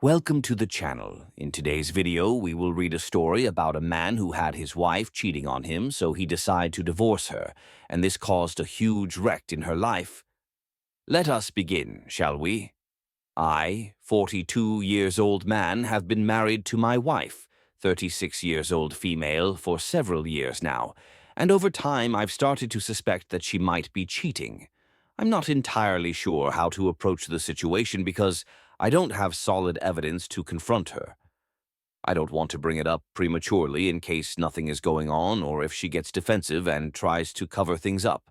Welcome to the channel. In today's video, we will read a story about a man who had his wife cheating on him, so he decided to divorce her, and this caused a huge wreck in her life. Let us begin, shall we? I, 42 years old man, have been married to my wife, 36 years old female, for several years now, and over time I've started to suspect that she might be cheating. I'm not entirely sure how to approach the situation because I don't have solid evidence to confront her. I don't want to bring it up prematurely in case nothing is going on or if she gets defensive and tries to cover things up.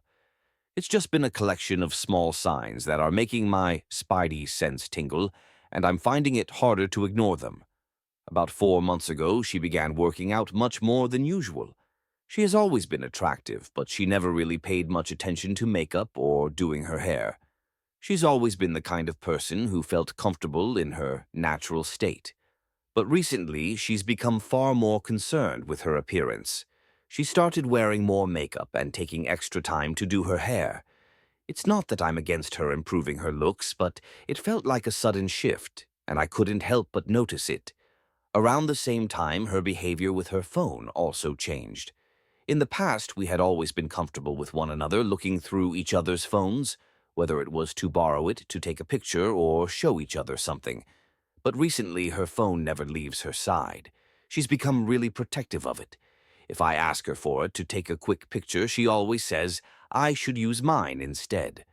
It's just been a collection of small signs that are making my spidey sense tingle, and I'm finding it harder to ignore them. About 4 months ago, she began working out much more than usual. She has always been attractive, but she never really paid much attention to makeup or doing her hair. She's always been the kind of person who felt comfortable in her natural state. But recently, she's become far more concerned with her appearance. She started wearing more makeup and taking extra time to do her hair. It's not that I'm against her improving her looks, but it felt like a sudden shift, and I couldn't help but notice it. Around the same time, her behavior with her phone also changed. In the past, we had always been comfortable with one another looking through each other's phones, whether it was to borrow it to take a picture or show each other something. But recently, her phone never leaves her side. She's become really protective of it. If I ask her for it to take a quick picture, she always says I should use mine instead.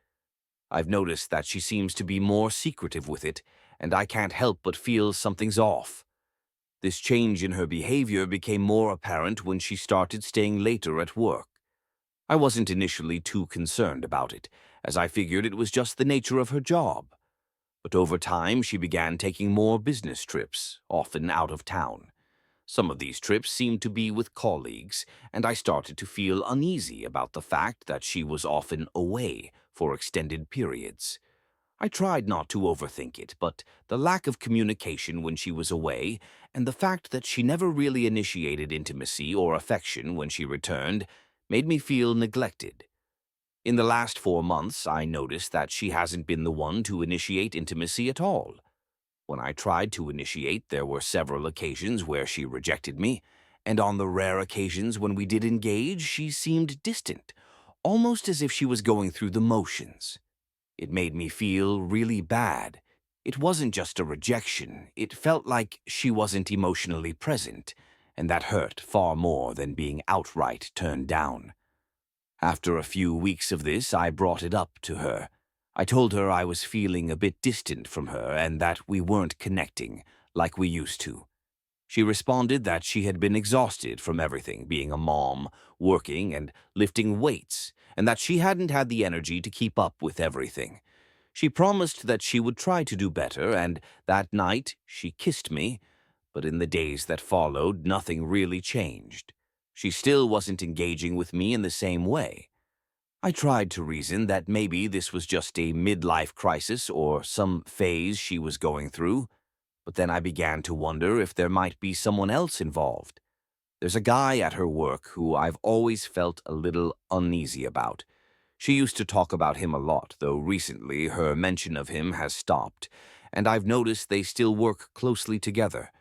I've noticed that she seems to be more secretive with it, and I can't help but feel something's off. This change in her behavior became more apparent when she started staying later at work. I wasn't initially too concerned about it, as I figured it was just the nature of her job. But over time, she began taking more business trips, often out of town. Some of these trips seemed to be with colleagues, and I started to feel uneasy about the fact that she was often away for extended periods. I tried not to overthink it, but the lack of communication when she was away, and the fact that she never really initiated intimacy or affection when she returned, made me feel neglected. In the last 4 months, I noticed that she hasn't been the one to initiate intimacy at all. When I tried to initiate, there were several occasions where she rejected me, and on the rare occasions when we did engage, she seemed distant, almost as if she was going through the motions. It made me feel really bad. It wasn't just a rejection, it felt like she wasn't emotionally present, and that hurt far more than being outright turned down. After a few weeks of this, I brought it up to her. I told her I was feeling a bit distant from her and that we weren't connecting like we used to. She responded that she had been exhausted from everything, being a mom, working, and lifting weights, and that she hadn't had the energy to keep up with everything. She promised that she would try to do better, and that night she kissed me, but in the days that followed, nothing really changed. She still wasn't engaging with me in the same way. I tried to reason that maybe this was just a midlife crisis or some phase she was going through, but then I began to wonder if there might be someone else involved. There's a guy at her work who I've always felt a little uneasy about. She used to talk about him a lot, though recently her mention of him has stopped, and I've noticed they still work closely together.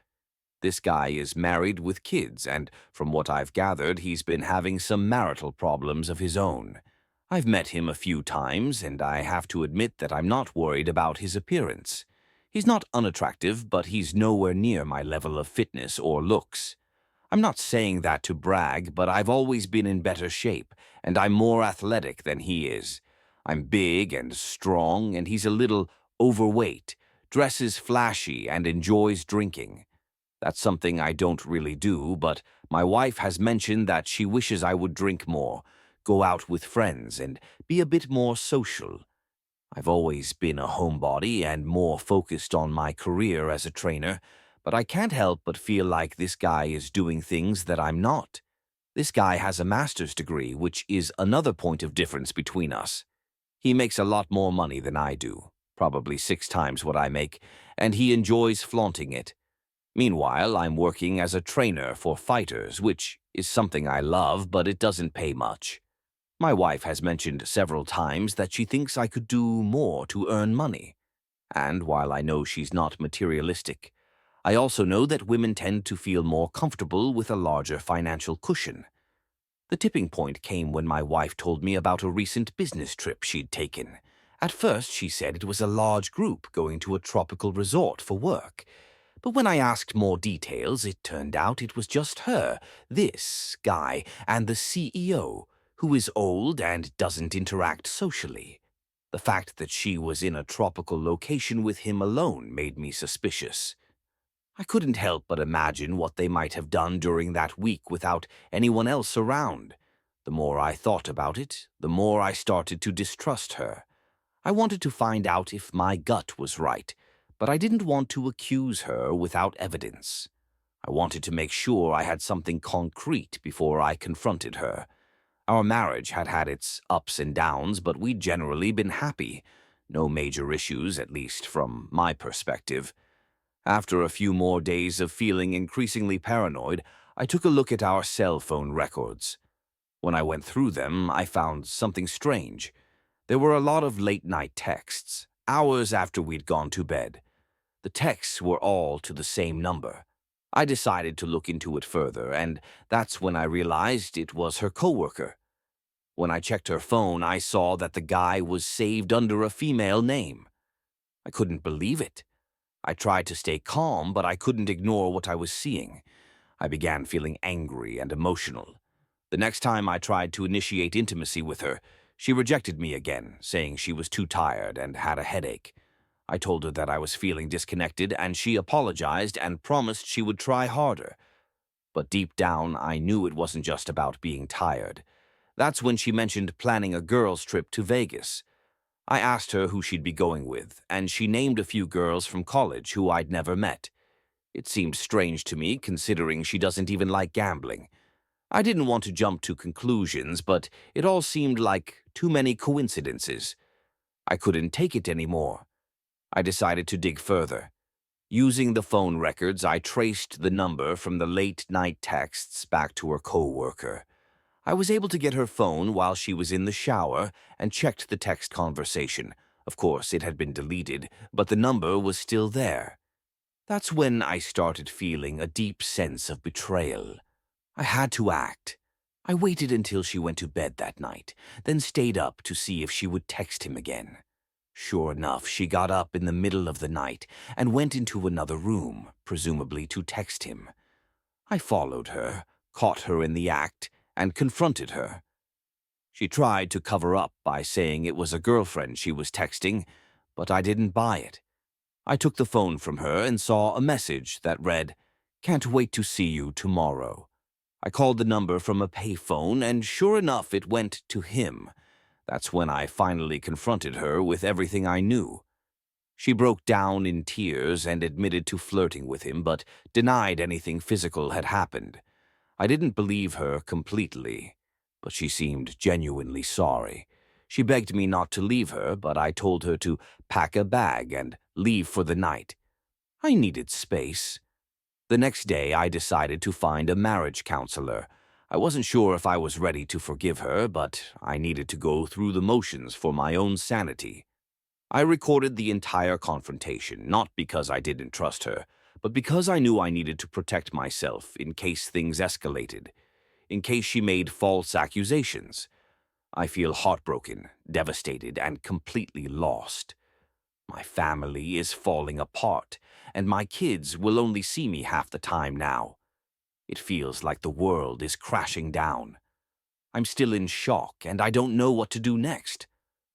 This guy is married with kids, and from what I've gathered, he's been having some marital problems of his own. I've met him a few times, and I have to admit that I'm not worried about his appearance. He's not unattractive, but he's nowhere near my level of fitness or looks. I'm not saying that to brag, but I've always been in better shape, and I'm more athletic than he is. I'm big and strong, and he's a little overweight, dresses flashy, and enjoys drinking. That's something I don't really do, but my wife has mentioned that she wishes I would drink more, go out with friends, and be a bit more social. I've always been a homebody and more focused on my career as a trainer, but I can't help but feel like this guy is doing things that I'm not. This guy has a master's degree, which is another point of difference between us. He makes a lot more money than I do, probably 6 times what I make, and he enjoys flaunting it. Meanwhile, I'm working as a trainer for fighters, which is something I love, but it doesn't pay much. My wife has mentioned several times that she thinks I could do more to earn money. And while I know she's not materialistic, I also know that women tend to feel more comfortable with a larger financial cushion. The tipping point came when my wife told me about a recent business trip she'd taken. At first, she said it was a large group going to a tropical resort for work. But when I asked more details, it turned out it was just her, this guy, and the CEO, who is old and doesn't interact socially. The fact that she was in a tropical location with him alone made me suspicious. I couldn't help but imagine what they might have done during that week without anyone else around. The more I thought about it, the more I started to distrust her. I wanted to find out if my gut was right, but I didn't want to accuse her without evidence. I wanted to make sure I had something concrete before I confronted her. Our marriage had had its ups and downs, but we'd generally been happy. No major issues, at least from my perspective. After a few more days of feeling increasingly paranoid, I took a look at our cell phone records. When I went through them, I found something strange. There were a lot of late-night texts, hours after we'd gone to bed. The texts were all to the same number. I decided to look into it further, and that's when I realized it was her coworker. When I checked her phone, I saw that the guy was saved under a female name. I couldn't believe it. I tried to stay calm, but I couldn't ignore what I was seeing. I began feeling angry and emotional. The next time I tried to initiate intimacy with her, she rejected me again, saying she was too tired and had a headache. I told her that I was feeling disconnected, and she apologized and promised she would try harder. But deep down, I knew it wasn't just about being tired. That's when she mentioned planning a girls' trip to Vegas. I asked her who she'd be going with, and she named a few girls from college who I'd never met. It seemed strange to me, considering she doesn't even like gambling. I didn't want to jump to conclusions, but it all seemed like too many coincidences. I couldn't take it anymore. I decided to dig further. Using the phone records, I traced the number from the late-night texts back to her coworker. I was able to get her phone while she was in the shower and checked the text conversation. Of course, it had been deleted, but the number was still there. That's when I started feeling a deep sense of betrayal. I had to act. I waited until she went to bed that night, then stayed up to see if she would text him again. Sure enough, she got up in the middle of the night and went into another room, presumably to text him. I followed her, caught her in the act, and confronted her. She tried to cover up by saying it was a girlfriend she was texting, but I didn't buy it. I took the phone from her and saw a message that read, "Can't wait to see you tomorrow." I called the number from a payphone, and sure enough, it went to him. That's when I finally confronted her with everything I knew. She broke down in tears and admitted to flirting with him, but denied anything physical had happened. I didn't believe her completely, but she seemed genuinely sorry. She begged me not to leave her, but I told her to pack a bag and leave for the night. I needed space. The next day, I decided to find a marriage counselor. I wasn't sure if I was ready to forgive her, but I needed to go through the motions for my own sanity. I recorded the entire confrontation, not because I didn't trust her, but because I knew I needed to protect myself in case things escalated, in case she made false accusations. I feel heartbroken, devastated, and completely lost. My family is falling apart, and my kids will only see me half the time now. It feels like the world is crashing down. I'm still in shock, and I don't know what to do next.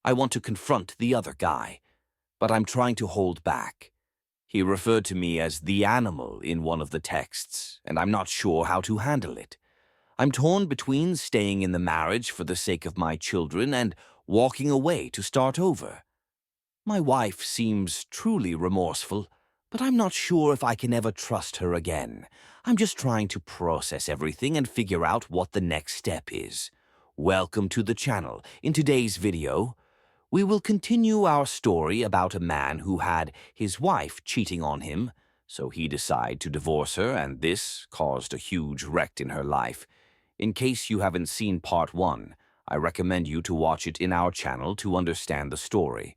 I want to confront the other guy, but I'm trying to hold back. He referred to me as the animal in one of the texts, and I'm not sure how to handle it. I'm torn between staying in the marriage for the sake of my children and walking away to start over. My wife seems truly remorseful, but I'm not sure if I can ever trust her again. I'm just trying to process everything and figure out what the next step is. Welcome to the channel. In today's video, we will continue our story about a man who had his wife cheating on him, so he decided to divorce her, and this caused a huge wreck in her life. In case you haven't seen part 1, I recommend you to watch it in our channel to understand the story.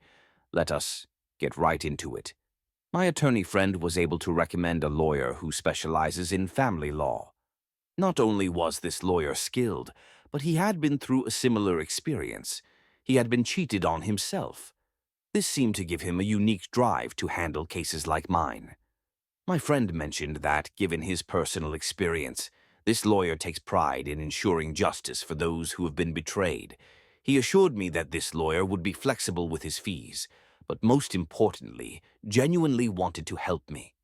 Let us get right into it. My attorney friend was able to recommend a lawyer who specializes in family law. Not only was this lawyer skilled, but he had been through a similar experience. He had been cheated on himself. This seemed to give him a unique drive to handle cases like mine. My friend mentioned that, given his personal experience, this lawyer takes pride in ensuring justice for those who have been betrayed. He assured me that this lawyer would be flexible with his fees, but most importantly, genuinely wanted to help me.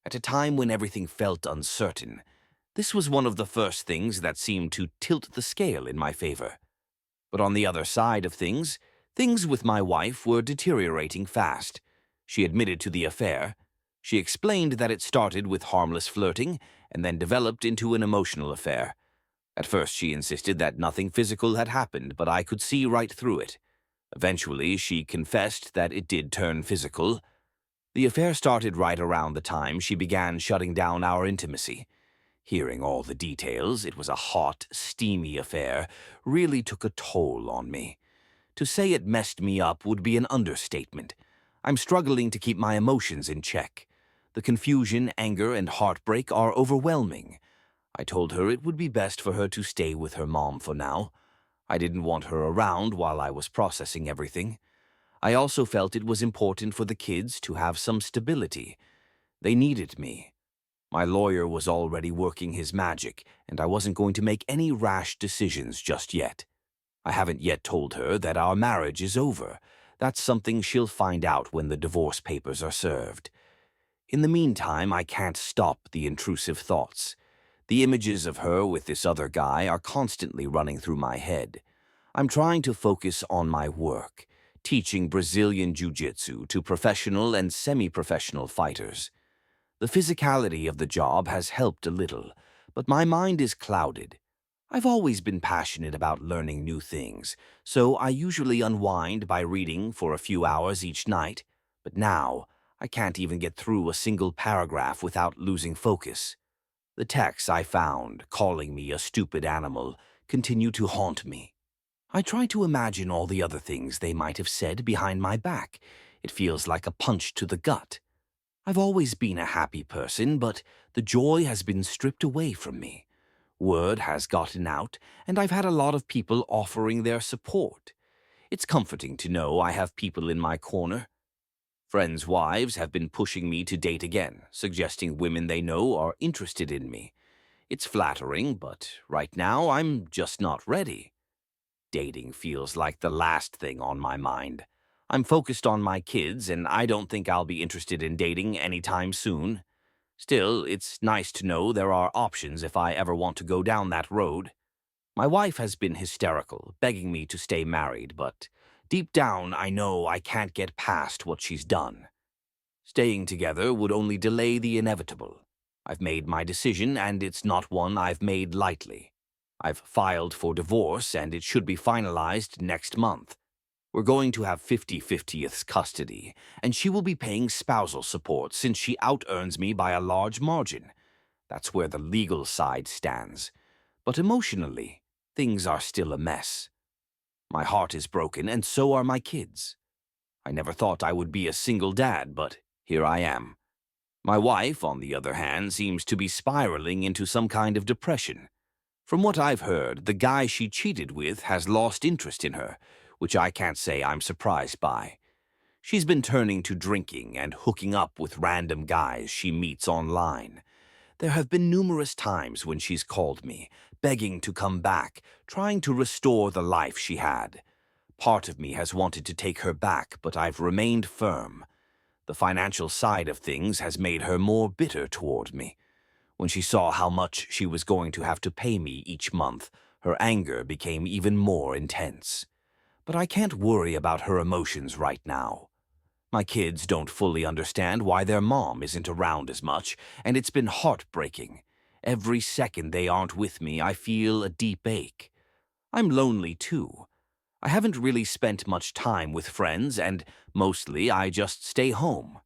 At a time when everything felt uncertain, this was one of the first things that seemed to tilt the scale in my favor. But on the other side of things with my wife were deteriorating fast. She admitted to the affair. She explained that it started with harmless flirting and then developed into an emotional affair. At first she insisted that nothing physical had happened, but I could see right through it. Eventually she confessed that it did turn physical. The affair started right around the time she began shutting down our intimacy. Hearing all the details, it was a hot, steamy affair, really took a toll on me. To say it messed me up would be an understatement. I'm struggling to keep my emotions in check. The confusion, anger, and heartbreak are overwhelming. I told her it would be best for her to stay with her mom for now. I didn't want her around while I was processing everything. I also felt it was important for the kids to have some stability. They needed me. My lawyer was already working his magic, and I wasn't going to make any rash decisions just yet. I haven't yet told her that our marriage is over. That's something she'll find out when the divorce papers are served. In the meantime, I can't stop the intrusive thoughts. The images of her with this other guy are constantly running through my head. I'm trying to focus on my work, teaching Brazilian Jiu-Jitsu to professional and semi-professional fighters. The physicality of the job has helped a little, but my mind is clouded. I've always been passionate about learning new things, so I usually unwind by reading for a few hours each night, but now I can't even get through a single paragraph without losing focus. The texts I found, calling me a stupid animal, continue to haunt me. I try to imagine all the other things they might have said behind my back. It feels like a punch to the gut. I've always been a happy person, but the joy has been stripped away from me. Word has gotten out, and I've had a lot of people offering their support. It's comforting to know I have people in my corner. Friends' wives have been pushing me to date again, suggesting women they know are interested in me. It's flattering, but right now I'm just not ready. Dating feels like the last thing on my mind. I'm focused on my kids, and I don't think I'll be interested in dating anytime soon. Still, it's nice to know there are options if I ever want to go down that road. My wife has been hysterical, begging me to stay married, but deep down I know I can't get past what she's done. Staying together would only delay the inevitable. I've made my decision, and it's not one I've made lightly. I've filed for divorce, and it should be finalized next month. We're going to have 50/50th custody, and she will be paying spousal support since she out-earns me by a large margin. That's where the legal side stands. But emotionally, things are still a mess. My heart is broken, and so are my kids. I never thought I would be a single dad, but here I am. My wife, on the other hand, seems to be spiraling into some kind of depression. From what I've heard, the guy she cheated with has lost interest in her, which I can't say I'm surprised by. She's been turning to drinking and hooking up with random guys she meets online. There have been numerous times when she's called me, begging to come back, trying to restore the life she had. Part of me has wanted to take her back, but I've remained firm. The financial side of things has made her more bitter toward me. When she saw how much she was going to have to pay me each month, her anger became even more intense. But I can't worry about her emotions right now. My kids don't fully understand why their mom isn't around as much, and it's been heartbreaking. Every second they aren't with me, I feel a deep ache. I'm lonely too. I haven't really spent much time with friends, and mostly I just stay home.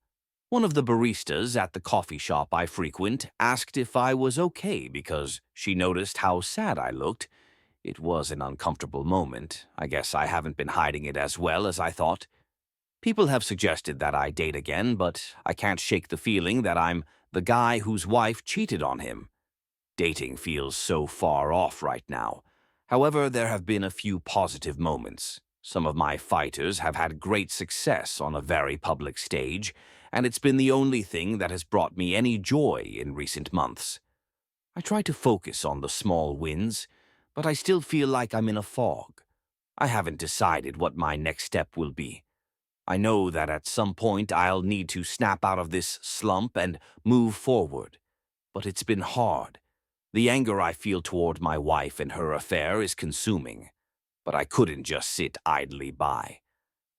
One of the baristas at the coffee shop I frequent asked if I was okay because she noticed how sad I looked. It was an uncomfortable moment. I guess I haven't been hiding it as well as I thought. People have suggested that I date again, but I can't shake the feeling that I'm the guy whose wife cheated on him. Dating feels so far off right now. However, there have been a few positive moments. Some of my fighters have had great success on a very public stage, and it's been the only thing that has brought me any joy in recent months. I try to focus on the small wins, but I still feel like I'm in a fog. I haven't decided what my next step will be. I know that at some point I'll need to snap out of this slump and move forward. But it's been hard. The anger I feel toward my wife and her affair is consuming. But I couldn't just sit idly by.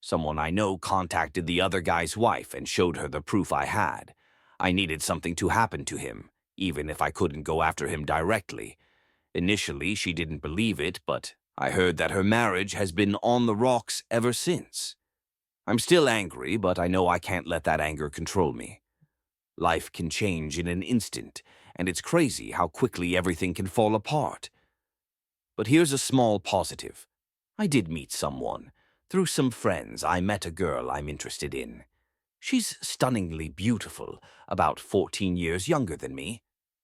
Someone I know contacted the other guy's wife and showed her the proof I had. I needed something to happen to him, even if I couldn't go after him directly. Initially, she didn't believe it, but I heard that her marriage has been on the rocks ever since. I'm still angry, but I know I can't let that anger control me. Life can change in an instant, and it's crazy how quickly everything can fall apart. But here's a small positive. I did meet someone. Through some friends, I met a girl I'm interested in. She's stunningly beautiful, about 14 years younger than me.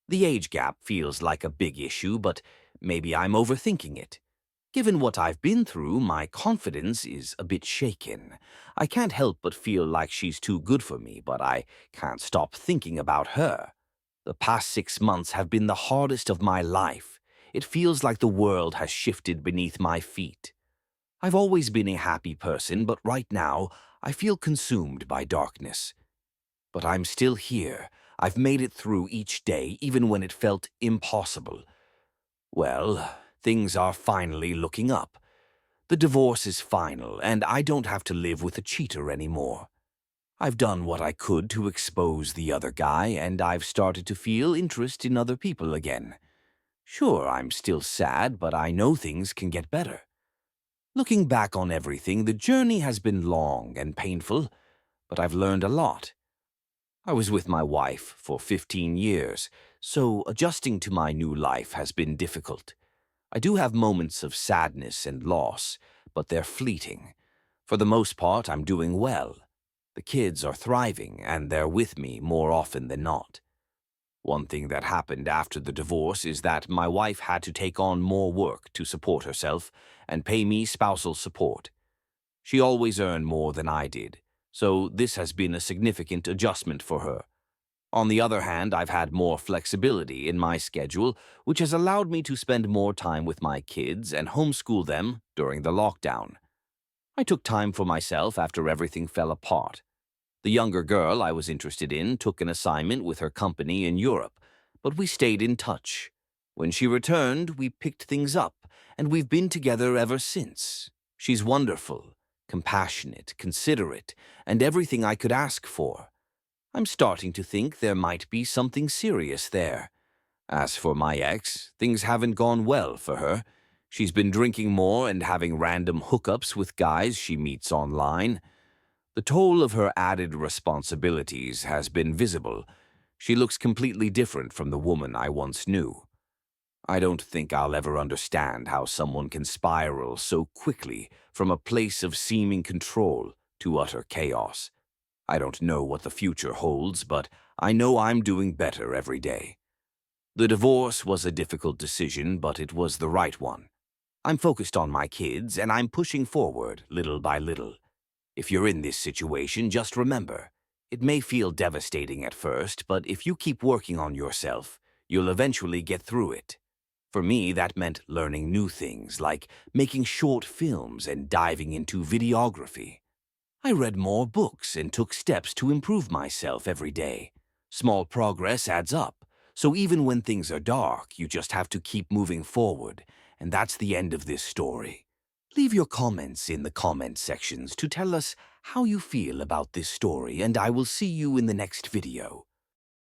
The age gap feels like a big issue, but maybe I'm overthinking it. Given what I've been through, my confidence is a bit shaken. I can't help but feel like she's too good for me, but I can't stop thinking about her. The past 6 months have been the hardest of my life. It feels like the world has shifted beneath my feet. I've always been a happy person, but right now I feel consumed by darkness. But I'm still here. I've made it through each day, even when it felt impossible. Well, things are finally looking up. The divorce is final, and I don't have to live with a cheater anymore. I've done what I could to expose the other guy, and I've started to feel interest in other people again. Sure, I'm still sad, but I know things can get better. Looking back on everything, the journey has been long and painful, but I've learned a lot. I was with my wife for 15 years, so adjusting to my new life has been difficult. I do have moments of sadness and loss, but they're fleeting. For the most part, I'm doing well. The kids are thriving, and they're with me more often than not. One thing that happened after the divorce is that my wife had to take on more work to support herself and pay me spousal support. She always earned more than I did, so this has been a significant adjustment for her. On the other hand, I've had more flexibility in my schedule, which has allowed me to spend more time with my kids and homeschool them during the lockdown. I took time for myself after everything fell apart. The younger girl I was interested in took an assignment with her company in Europe, but we stayed in touch. When she returned, we picked things up, and we've been together ever since. She's wonderful, compassionate, considerate, and everything I could ask for. I'm starting to think there might be something serious there. As for my ex, things haven't gone well for her. She's been drinking more and having random hookups with guys she meets online. The toll of her added responsibilities has been visible. She looks completely different from the woman I once knew. I don't think I'll ever understand how someone can spiral so quickly from a place of seeming control to utter chaos. I don't know what the future holds, but I know I'm doing better every day. The divorce was a difficult decision, but it was the right one. I'm focused on my kids, and I'm pushing forward little by little. If you're in this situation, just remember, it may feel devastating at first, but if you keep working on yourself, you'll eventually get through it. For me, that meant learning new things, like making short films and diving into videography. I read more books and took steps to improve myself every day. Small progress adds up, so even when things are dark, you just have to keep moving forward, and that's the end of this story. Leave your comments in the comment sections to tell us how you feel about this story, and I will see you in the next video.